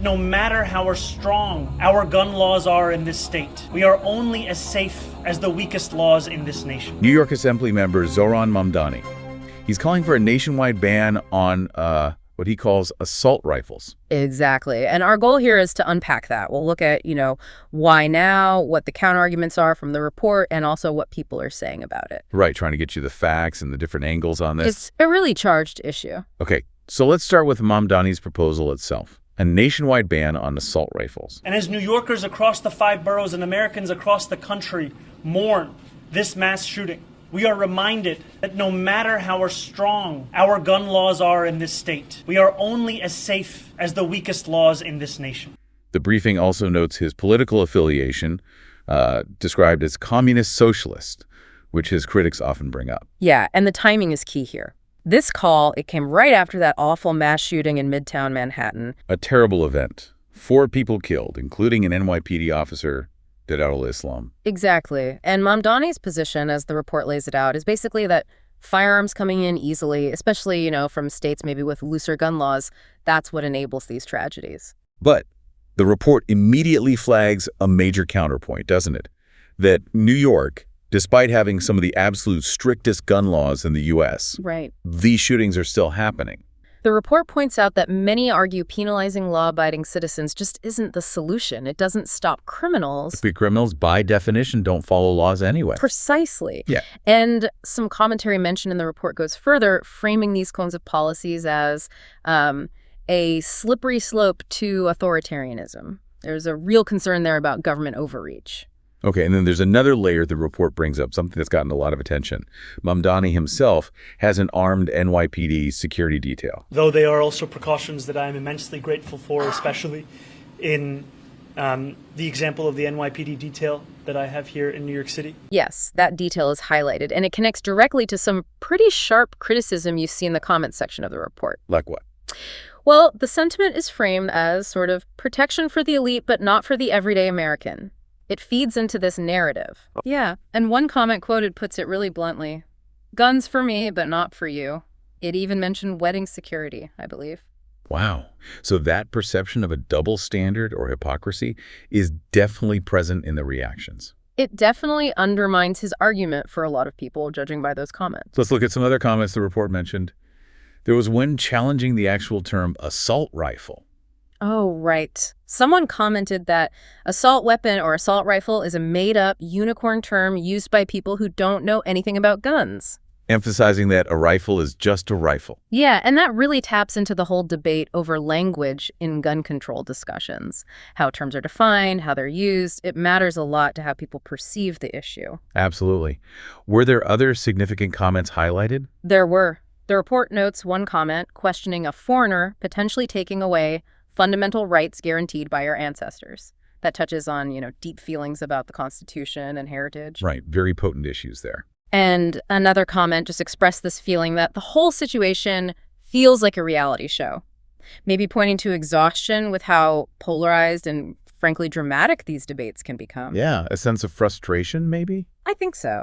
that no matter how strong our gun laws are in this state, we are only as safe as the weakest laws in this nation. New York Assembly member Zohran Mamdani. He's calling for a nationwide ban on what he calls assault rifles. Exactly. And our goal here is to unpack that. We'll look at, why now, what the counterarguments are from the report, and also what people are saying about it. Right, trying to get you the facts and the different angles on this. It's a really charged issue. Okay, so let's start with Mamdani's proposal itself. A nationwide ban on assault rifles. And as New Yorkers across the 5 boroughs and Americans across the country mourn this mass shooting, we are reminded that no matter how strong our gun laws are in this state, we are only as safe as the weakest laws in this nation. The briefing also notes his political affiliation, described as communist socialist, which his critics often bring up. Yeah, and the timing is key here. This call, it came right after that awful mass shooting in Midtown Manhattan. A terrible event. 4 people killed, including an NYPD officer, Islam. Exactly. And Mamdani's position, as the report lays it out, is basically that firearms coming in easily, especially, from states maybe with looser gun laws, that's what enables these tragedies. But the report immediately flags a major counterpoint, doesn't it? That New York, despite having some of the absolute strictest gun laws in the U.S., right, these shootings are still happening. The report points out that many argue penalizing law-abiding citizens just isn't the solution. It doesn't stop criminals. But criminals, by definition, don't follow laws anyway. Precisely. Yeah. And some commentary mentioned in the report goes further, framing these kinds of policies as a slippery slope to authoritarianism. There's a real concern there about government overreach. Okay, and then there's another layer the report brings up, something that's gotten a lot of attention. Mamdani himself has an armed NYPD security detail. Though they are also precautions that I am immensely grateful for, especially in the example of the NYPD detail that I have here in New York City. Yes, that detail is highlighted, and it connects directly to some pretty sharp criticism you see in the comments section of the report. Like what? Well, the sentiment is framed as sort of protection for the elite, but not for the everyday American. It feeds into this narrative. Yeah, and one comment quoted puts it really bluntly. Guns for me, but not for you. It even mentioned wedding security, I believe. Wow. So that perception of a double standard or hypocrisy is definitely present in the reactions. It definitely undermines his argument for a lot of people, judging by those comments. Let's look at some other comments the report mentioned. There was one challenging the actual term assault rifle. Oh, right. Someone commented that assault weapon or assault rifle is a made-up unicorn term used by people who don't know anything about guns. Emphasizing that a rifle is just a rifle. Yeah, and that really taps into the whole debate over language in gun control discussions. How terms are defined, how they're used, it matters a lot to how people perceive the issue. Absolutely. Were there other significant comments highlighted? There were. The report notes one comment questioning a foreigner potentially taking away fundamental rights guaranteed by our ancestors. That touches on, deep feelings about the Constitution and heritage. Right, very potent issues there. And another comment just expressed this feeling that the whole situation feels like a reality show. Maybe pointing to exhaustion with how polarized and frankly dramatic these debates can become. Yeah, a sense of frustration, maybe? I think so.